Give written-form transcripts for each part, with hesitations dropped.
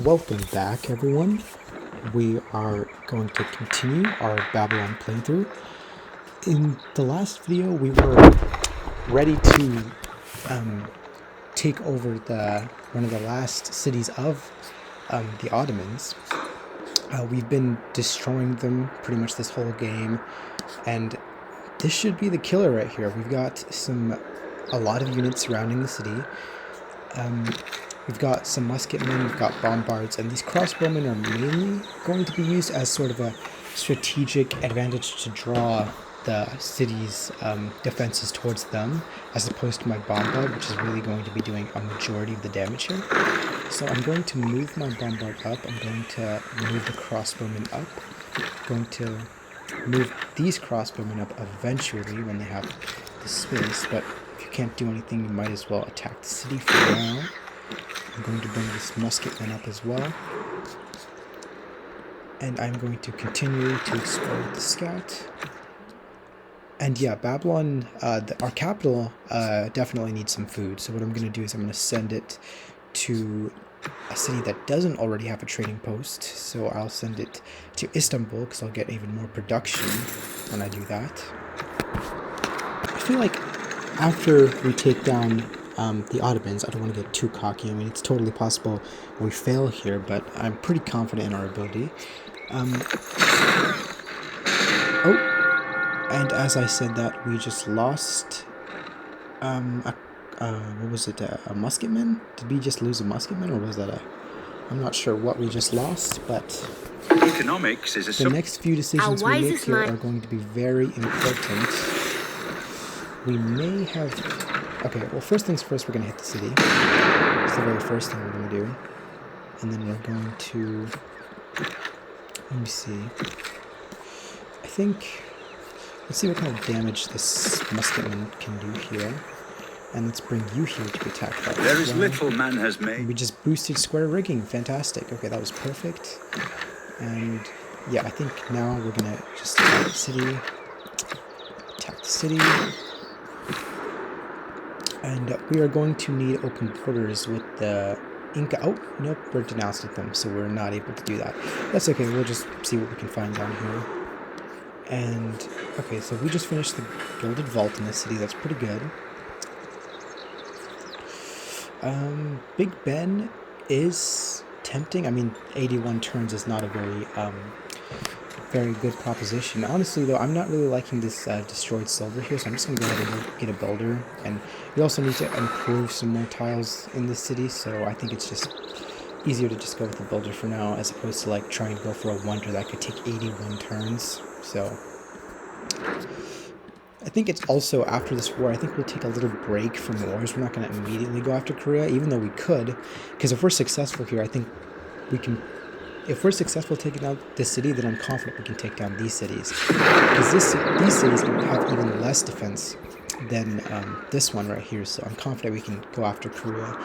Welcome back, everyone. We are going to continue our Babylon playthrough. In the last video, we were ready to take over one of the last cities of the Ottomans. We've been destroying them pretty much this whole game, and this should be the killer right here. We've got a lot of units surrounding the city. We've got some musketmen, we've got bombards, and these crossbowmen are mainly going to be used as sort of a strategic advantage to draw the city's defenses towards them, as opposed to my bombard, which is really going to be doing a majority of the damage here. So I'm going to move my bombard up, I'm going to move the crossbowmen up, I'm going to move these crossbowmen up eventually when they have the space, but if you can't do anything, you might as well attack the city for now. I'm going to bring this musketman up as well. And I'm going to continue to explore with the scout. And yeah, Babylon, our capital, definitely needs some food. So what I'm going to do is I'm going to send it to a city that doesn't already have a trading post. So I'll send it to Istanbul because I'll get even more production when I do that. I feel like after we take down the Ottomans, I don't want to get too cocky. I mean, it's totally possible we fail here, but I'm pretty confident in our ability. And as I said that, we just lost, what was it, a musketman? Did we just lose a musketman, or was that I'm not sure what we just lost, but economics is the next few decisions we make here are going to be very important. We may have... Okay, well, first things first, we're going to hit the city. That's the very first thing we're going to do. And then we're going to... Let me see. I think... Let's see what kind of damage this musketman can do here. And let's bring you here to attack that. There is little man has made. And we just boosted square rigging. Fantastic. Okay, that was perfect. And yeah, I think now we're going to just attack the city. Attack the city. And we are going to need open borders with the Inca. Oh, nope, we're denounced with them, so we're not able to do that. That's okay, we'll just see what we can find down here. And, okay, so we just finished the Gilded Vault in the city. That's pretty good. Big Ben is tempting. I mean, 81 turns is not a very good proposition. Honestly, though, I'm not really liking this destroyed silver here, so I'm just going to go ahead and get a builder. And we also need to improve some more tiles in this city, so I think it's just easier to just go with the builder for now, as opposed to like trying to go for a wonder that could take 81 turns. So I think it's also, after this war, I think we'll take a little break from wars. We're not going to immediately go after Korea, even though we could, because if we're successful here, I think we can... If we're successful taking out this city, then I'm confident we can take down these cities. Because these cities have even less defense than this one right here, so I'm confident we can go after Korea.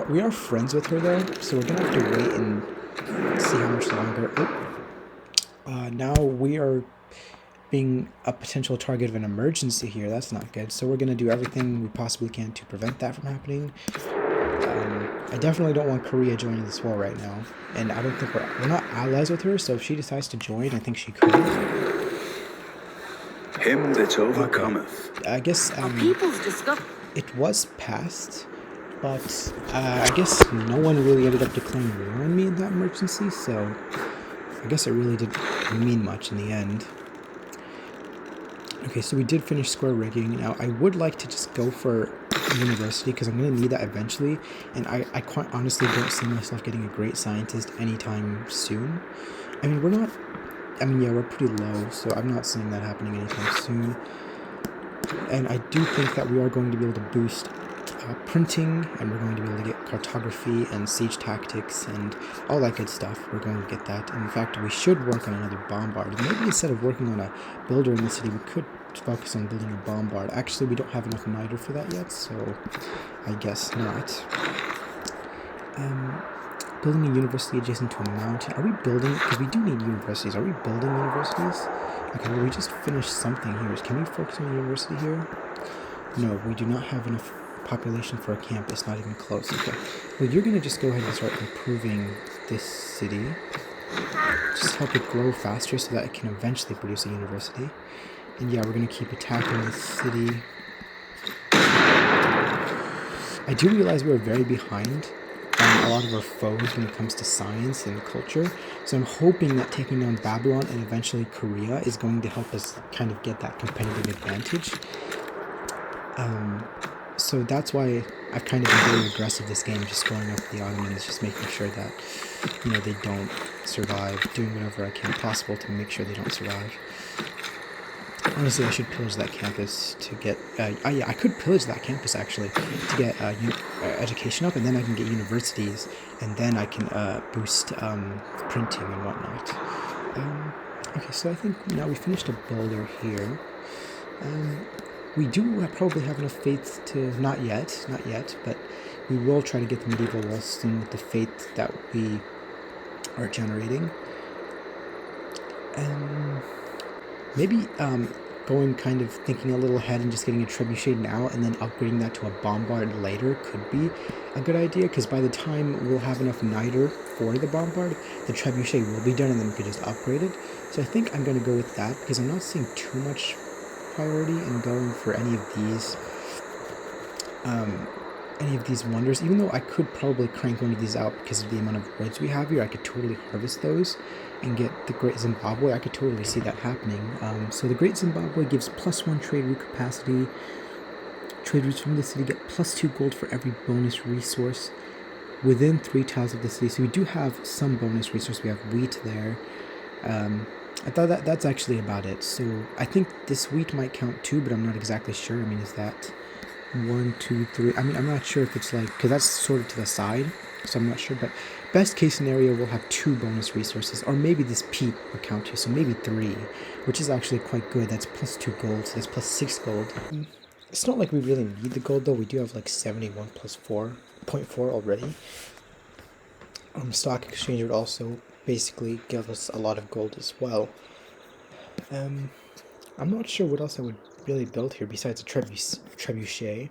We are friends with her, though, so we're going to have to wait and see how much longer. Now we are being a potential target of an emergency here. That's not good. So we're going to do everything we possibly can to prevent that from happening. I definitely don't want Korea joining this war right now, and I don't think we're not allies with her, so if she decides to join, I think she could. Him that overcometh. Okay. I guess it was passed, but I guess no one really ended up declaring war on me in that emergency, so I guess it really didn't mean much in the end. Okay, so we did finish square rigging. Now, I would like to just go for university, because I'm going to need that eventually, and I quite honestly don't see myself getting a great scientist anytime soon. I mean, yeah, we're pretty low, so I'm not seeing that happening anytime soon. And I do think that we are going to be able to boost printing, and we're going to be able to get cartography and siege tactics and all that good stuff. We're going to get that. And in fact, we should work on another bombard. Maybe instead of working on a builder in the city, we could focus on building a bombard. Actually, we don't have enough niter for that yet, so I guess not. Building a university adjacent to a mountain. Are we building? Because we do need universities. Are we building universities? Okay, well, we just finished something here. Can we focus on a university here? No, we do not have enough population for a campus, not even close. Okay, well, you're going to just go ahead and start improving this city. Just help it grow faster so that it can eventually produce a university. And yeah, we're going to keep attacking this city. I do realize we're very behind a lot of our foes when it comes to science and culture. So I'm hoping that taking down Babylon and eventually Korea is going to help us kind of get that competitive advantage. So that's why I've kind of been very aggressive this game, just going after the Ottomans, just making sure that, you know, they don't survive, doing whatever I can possible to make sure they don't survive. Honestly, I should pillage that campus to get... yeah, I could pillage that campus, actually, to get education up, and then I can get universities, and then I can boost printing and whatnot. Okay, so I think now we finished a builder here. We do probably have enough faith to... Not yet, but we will try to get the medieval walls soon with the faith that we are generating. Maybe going kind of thinking a little ahead and just getting a trebuchet now and then upgrading that to a bombard later could be a good idea, because by the time we'll have enough niter for the bombard, the trebuchet will be done and then we could just upgrade it. So I think I'm going to go with that, because I'm not seeing too much priority in going for any of these wonders, even though I could probably crank one of these out because of the amount of woods we have here. I could totally harvest those and get the Great Zimbabwe. I could totally see that happening. So the Great Zimbabwe gives +1 trade route capacity. Trade routes from the city get +2 gold for every bonus resource within 3 tiles of the city. So we do have some bonus resource. We have wheat there. I thought that's actually about it. So I think this wheat might count too, but I'm not exactly sure. I mean, is that 1, 2, 3? I mean, I'm not sure if it's like, because that's sort of to the side, so I'm not sure. But best case scenario, we'll have 2 bonus resources, or maybe this peat will count too, so maybe 3, which is actually quite good. That's +2 gold, so that's +6 gold. It's not like we really need the gold though. We do have like 71 + 4.4 already. Stock exchange would also basically give us a lot of gold as well. I'm not sure what else I would really build here besides a trebuchet,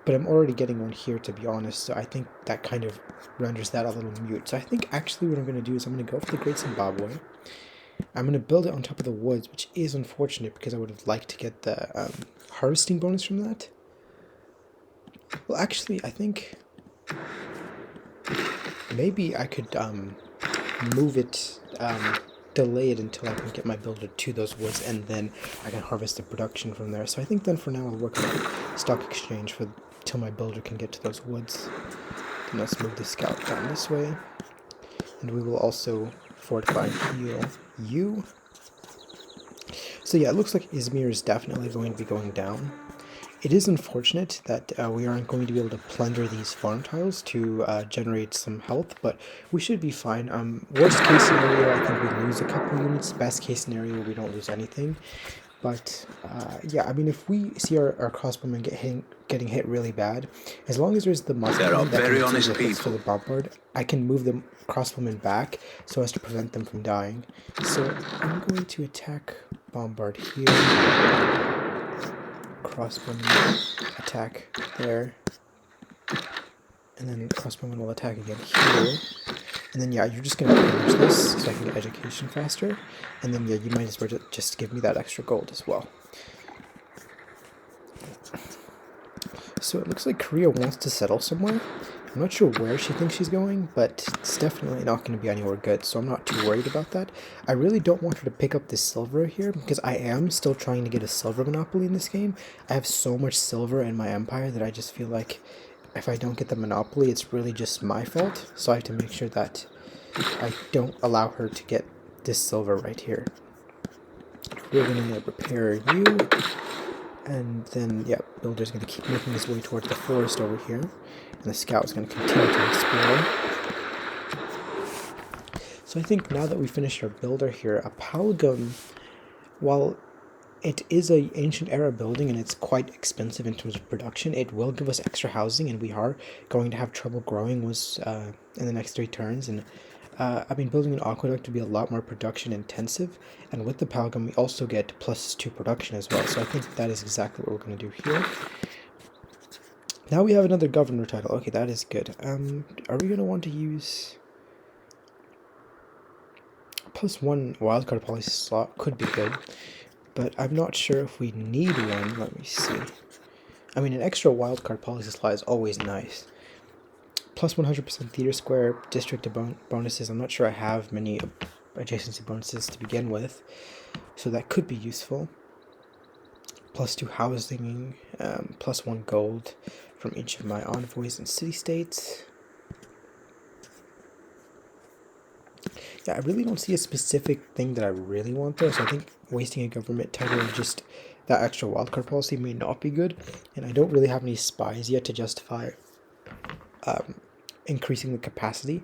but I'm already getting one here, to be honest, so I think that kind of renders that a little mute. So I think actually what I'm going to do is I'm going to go for the Great Zimbabwe. I'm going to build it on top of the woods, which is unfortunate because I would have liked to get the harvesting bonus from that. Well, actually, I think maybe I could move it, delay it until I can get my builder to those woods, and then I can harvest the production from there. So I think then for now I'll work on stock exchange till my builder can get to those woods. Then let's move the scout down this way, and we will also fortify and heal you. So yeah, it looks like Izmir is definitely going to be going down. It is unfortunate that we aren't going to be able to plunder these farm tiles to generate some health, but we should be fine. Worst case scenario, I think we lose a couple units. Best case scenario, we don't lose anything. But yeah, I mean, if we see our crossbowmen getting hit really bad, as long as there's the musketmen that can take the hits for the bombard, I can move the crossbowmen back so as to prevent them from dying. So I'm going to attack bombard here. Crossbowman attack there, and then crossbowman will attack again here, and then yeah, you're just gonna pillage this so I can get education faster, and then yeah, you might as well just give me that extra gold as well. So it looks like Korea wants to settle somewhere. I'm not sure where she thinks she's going, but it's definitely not going to be anywhere good, so I'm not too worried about that. I really don't want her to pick up this silver here, because I am still trying to get a silver monopoly in this game. I have so much silver in my empire that I just feel like if I don't get the monopoly, it's really just my fault. So I have to make sure that I don't allow her to get this silver right here. We're going to repair you. And then, yeah, builder's going to keep making his way towards the forest over here. And the scout's going to continue to explore. So I think now that we finished our builder here, a palgum, while it is an ancient era building and it's quite expensive in terms of production, it will give us extra housing, and we are going to have trouble growing in the next 3 turns. And I mean, building an aqueduct would be a lot more production intensive, and with the palgum we also get +2 production as well, so I think that is exactly what we're going to do here. Now we have another governor title. Okay, that is good. Are we going to want to use... +1 wildcard policy slot could be good, but I'm not sure if we need one. Let me see. I mean, an extra wildcard policy slot is always nice. Plus 100% theater square district bonuses. I'm not sure I have many adjacency bonuses to begin with, so that could be useful. +2 housing, +1 gold from each of my envoys and city-states. Yeah, I really don't see a specific thing that I really want there, so I think wasting a government title and just that extra wildcard policy may not be good, and I don't really have any spies yet to justify increasing the capacity.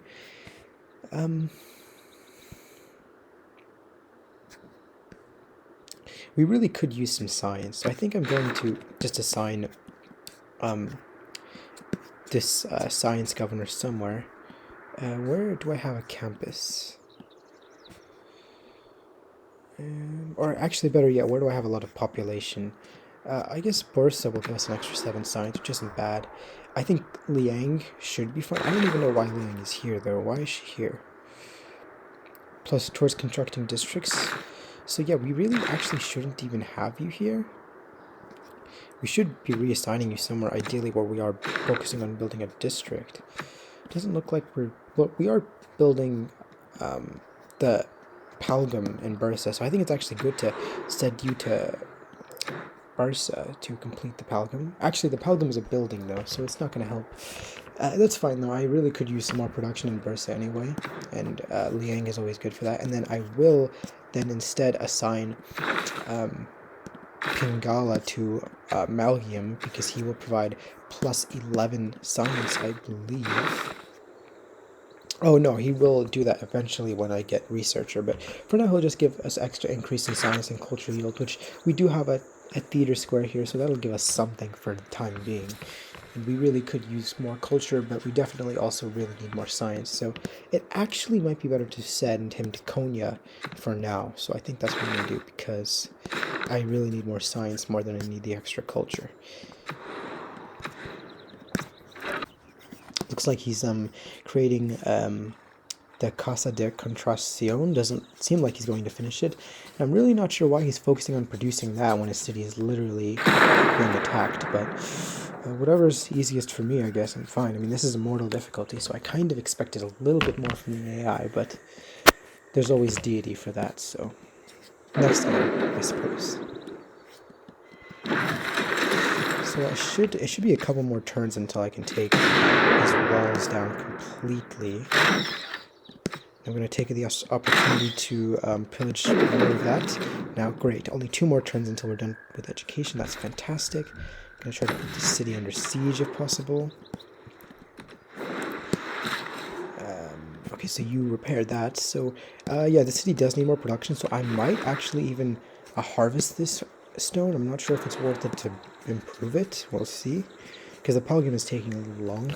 We really could use some science, so I think I'm going to just assign this science governor somewhere. Where do I have a campus? Or actually, better yet, where do I have a lot of population? I guess Bursa will give us an extra 7 science, which isn't bad. I think Liang should be fine. I don't even know why Liang is here, though. Why is she here? Plus, towards constructing districts. So yeah, we really actually shouldn't even have you here. We should be reassigning you somewhere, ideally where we are focusing on building a district. It doesn't look like we are building the Palgam in Bursa, so I think it's actually good to send you to Bursa to complete the Palgam. Actually, the Palgam is a building, though, so it's not going to help. That's fine, though. I really could use some more production in Bursa anyway, and Liang is always good for that. And then I will then instead assign Pingala to Malgium, because he will provide +11 science, I believe. Oh no, he will do that eventually when I get researcher, but for now he'll just give us extra increase in science and culture yield, which we do have a theater square here, so that'll give us something for the time being. And we really could use more culture, but we definitely also really need more science, so it actually might be better to send him to Konya for now. So I think that's what I'm going to do, because I really need more science more than I need the extra culture. Looks like he's creating the Casa de Contrastación. Doesn't seem like he's going to finish it. And I'm really not sure why he's focusing on producing that when his city is literally being attacked, but whatever's easiest for me, I guess I'm fine. I mean, this is a mortal difficulty, so I kind of expected a little bit more from the AI, but there's always deity for that, so next time, I suppose. So it should be a couple more turns until I can take these walls down completely. I'm going to take the opportunity to pillage more of that. Now, great. Only 2 more turns until we're done with education. That's fantastic. I'm going to try to put the city under siege if possible. Okay, so you repaired that. So, yeah, the city does need more production, so I might actually even harvest this stone. I'm not sure if it's worth it to improve it. We'll see, because the Palgam is taking a little long.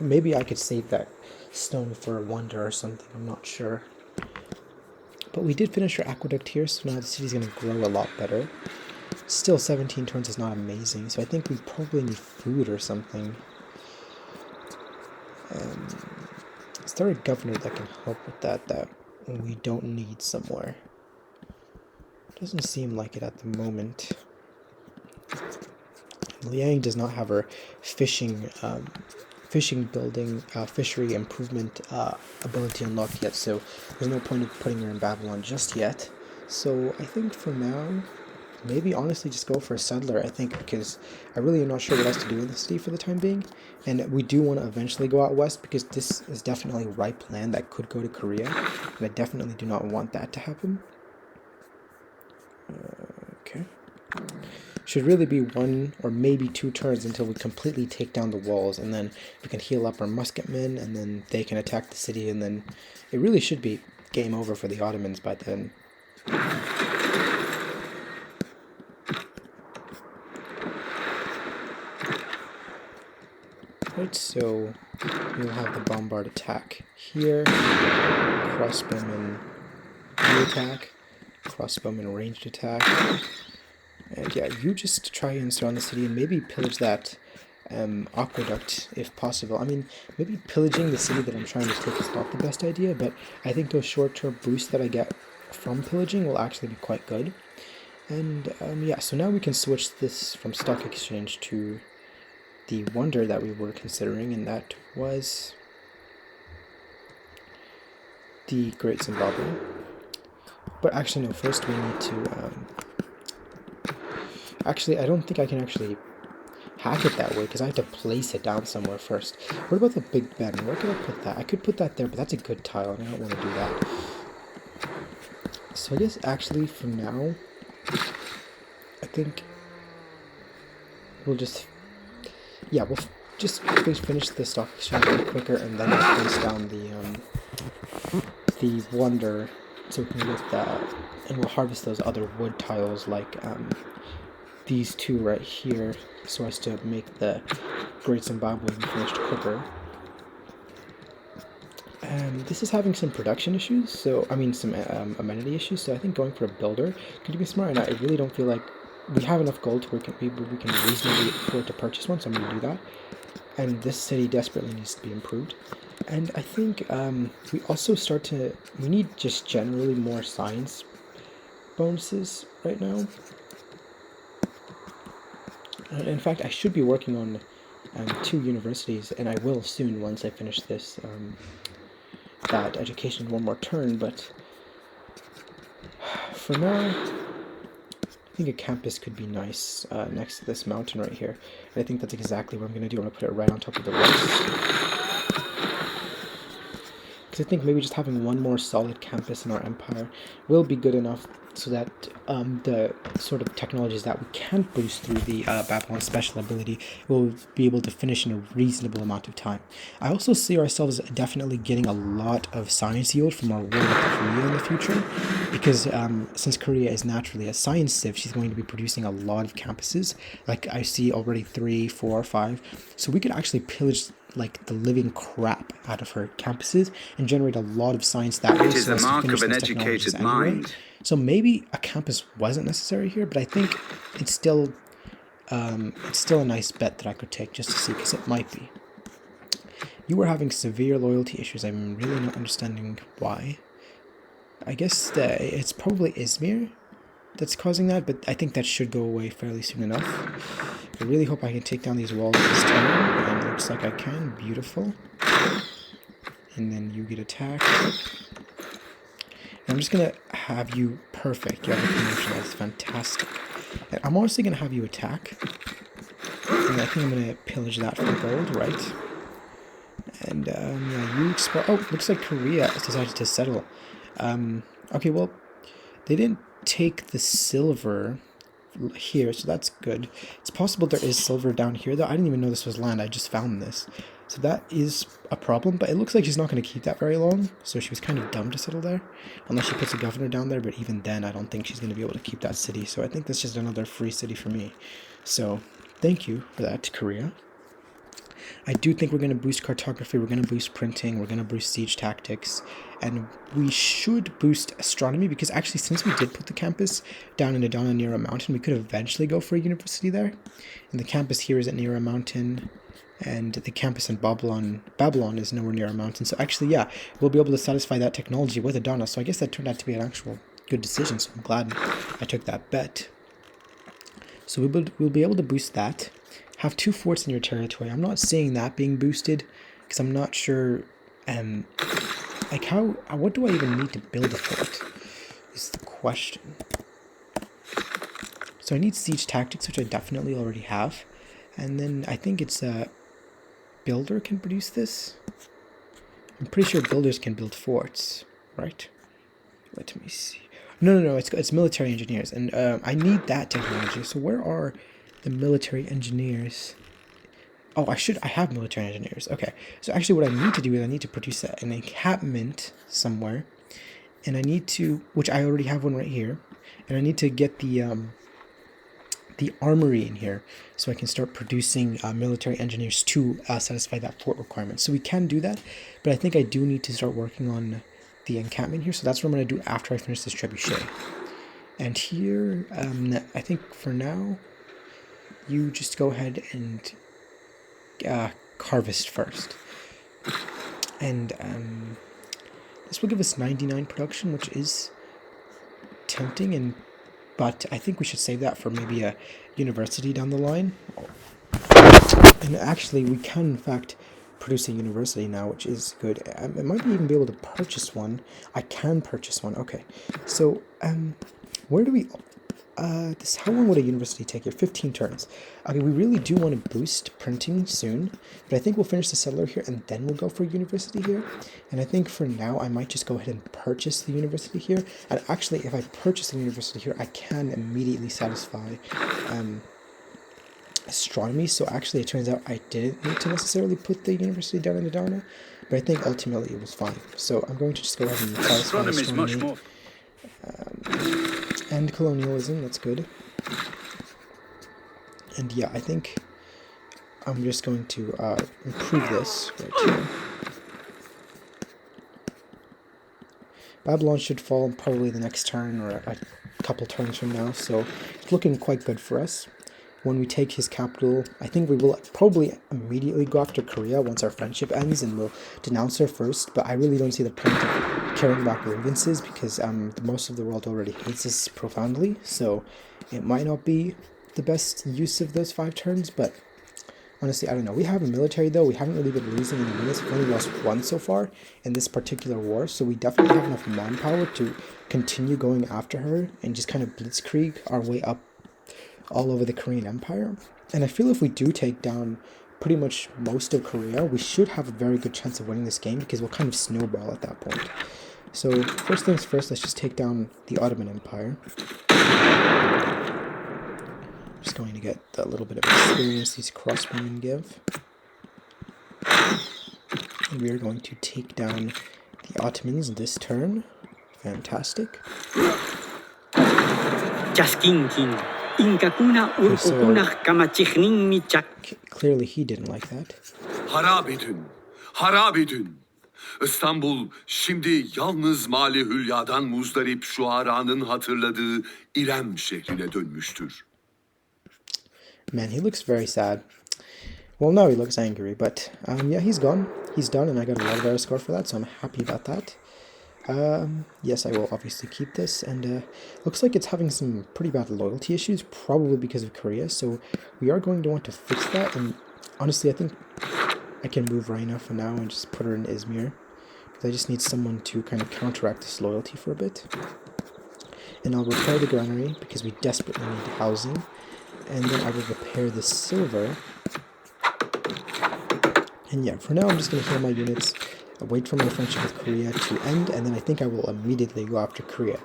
Maybe I could save that stone for a wonder or something. I'm not sure. But we did finish our aqueduct here, so now the city's going to grow a lot better. Still, 17 turns is not amazing, so I think we probably need food or something. Is there a governor that can help with that we don't need somewhere? Doesn't seem like it at the moment. Liang does not have her fishing building, fishery improvement ability unlocked yet, so there's no point of putting her in Babylon just yet. So I think for now, maybe honestly just go for a settler, I think, because I really am not sure what else to do in the city for the time being. And we do want to eventually go out west, because this is definitely ripe land that could go to Korea, and I definitely do not want that to happen. Okay. Should really be 1 or maybe 2 turns until we completely take down the walls, and then we can heal up our musketmen, and then they can attack the city, and then it really should be game over for the Ottomans by then. Right, so we'll have the bombard attack here, crossbowman new attack, crossbowman ranged attack. And yeah, you just try and surround the city and maybe pillage that aqueduct if possible. I mean, maybe pillaging the city that I'm trying to take is not the best idea, but I think those short-term boosts that I get from pillaging will actually be quite good. And yeah, so now we can switch this from stock exchange to the wonder that we were considering, and that was the Great Zimbabwe. But actually, no, first we need to... actually, I don't think I can actually hack it that way because I have to place it down somewhere first. What about the Big Ben? Where could I put that? I could put that there, but that's a good tile, and I don't want to do that. So I guess actually for now, I think we'll just... yeah, we'll just finish the stock exchange a bit quicker, and then I'll place down the wonder so we can get that, and we'll harvest those other wood tiles like these two right here, so as to make the Great Zimbabwe finished quicker. And this is having some production issues, so I mean some amenity issues, so I think going for a builder could be smart, and I really don't feel like we have enough gold to where we can reasonably afford to purchase one, so I'm going to do that. And this city desperately needs to be improved. And I think we also we need just generally more science bonuses right now. In fact, I should be working on 2 universities, and I will soon once I finish this that education one more turn, but for now, I think a campus could be nice next to this mountain right here. And I think that's exactly what I'm going to do. I'm going to put it right on top of the rice. Because I think maybe just having one more solid campus in our empire will be good enough so that the sort of technologies that we can't boost through the Babylon special ability will be able to finish in a reasonable amount of time. I also see ourselves definitely getting a lot of science yield from our war with Korea in the future, because since Korea is naturally a science civ, she's going to be producing a lot of campuses. Like I see already 3, 4, 5. So we could actually pillage like the living crap out of her campuses and generate a lot of science that way. It is the mark of an educated mind. So maybe a campus wasn't necessary here, but I think it's still a nice bet that I could take just to see, because it might be. You were having severe loyalty issues. I'm really not understanding why. I guess it's probably Izmir that's causing that, but I think that should go away fairly soon enough. I really hope I can take down these walls this time, and it looks like I can. Beautiful. And then you get attacked. And I'm just going to have you perfect. You have a promotion. That's fantastic. And I'm also going to have you attack. And I think I'm going to pillage that for gold, right? And yeah, you explore. Oh, looks like Korea has decided to settle. Okay, well, they didn't take the silver here, so that's good. It's possible there is silver down here, though. I didn't even know this was land. I just found this. So that is a problem, but it looks like she's not going to keep that very long, so she was kind of dumb to settle there, unless she puts a governor down there, but even then, I don't think she's going to be able to keep that city, so I think that's just another free city for me. So, thank you for that, Korea. I do think we're going to boost cartography, we're going to boost printing, we're going to boost siege tactics, and we should boost astronomy, because actually since we did put the campus down in Adana near a mountain, we could eventually go for a university there. And the campus here isn't near a mountain, and the campus in Babylon is nowhere near a mountain. So actually, yeah, we'll be able to satisfy that technology with Adana, so I guess that turned out to be an actual good decision, so I'm glad I took that bet. So we'll be able to boost that. Have 2 forts in your territory. I'm not seeing that being boosted, because I'm not sure, like what do I even need to build a fort, is the question. So I need siege tactics, which I definitely already have. And then I think it's a builder can produce this. I'm pretty sure builders can build forts, right? Let me see. No, it's military engineers, and I need that technology. So where are the military engineers? Oh, I have military engineers. Okay, so actually what I need to do is I need to produce an encampment somewhere, and I need to, which I already have one right here, and I need to get the armory in here so I can start producing military engineers to satisfy that fort requirement. So we can do that, but I think I do need to start working on the encampment here, so that's what I'm going to do after I finish this trebuchet. And here, I think for now, you just go ahead and harvest first. And this will give us 99 production, which is tempting, but I think we should save that for maybe a university down the line. And actually, we can, in fact, produce a university now, which is good. I might even be able to purchase one. I can purchase one. Okay. So, where do we... how long would a university take here? 15 turns. Okay, we really do want to boost printing soon, but I think we'll finish the settler here and then we'll go for university here. And I think for now, I might just go ahead and purchase the university here. And actually, if I purchase the university here, I can immediately satisfy astronomy. So actually, it turns out I didn't need to necessarily put the university down in the Dharma, but I think ultimately it was fine. So I'm going to just go ahead and satisfy astronomy. And colonialism, that's good. And yeah, I think I'm just going to improve this right here. Babylon should fall probably the next turn or a couple turns from now, so it's looking quite good for us. When we take his capital, I think we will probably immediately go after Korea once our friendship ends, and we'll denounce her first, but I really don't see the point of carrying back grievances because most of the world already hates us profoundly, so it might not be the best use of those 5 turns, but honestly, I don't know. We have a military, though. We haven't really been losing any units. We've only lost 1 so far in this particular war, so we definitely have enough manpower to continue going after her and just kind of blitzkrieg our way up all over the Korean Empire. And I feel if we do take down pretty much most of Korea, we should have a very good chance of winning this game because we'll kind of snowball at that point. So first things first, let's just take down the Ottoman Empire. Just going to get a little bit of experience these crossbowmen give. And we are going to take down the Ottomans this turn. Fantastic. Okay, so clearly he didn't like that. Harabidün. İstanbul şimdi yalnız mali hülyadan muzdarip şuaranın hatırladığı İrem şehrine dönmüştür. Man, he looks very sad. Well, now he looks angry, but yeah, he's gone. He's done, and I got a lot of air score for that, so I'm happy about that. Yes, I will obviously keep this, and looks like it's having some pretty bad loyalty issues, probably because of Korea, so we are going to want to fix that, and honestly, I think I can move Raina for now and just put her in Izmir, because I just need someone to kind of counteract this loyalty for a bit. And I'll repair the granary, because we desperately need housing, and then I will repair the silver. And yeah, for now I'm just going to heal my units, wait for my friendship with Korea to end, and then I think I will immediately go after Korea.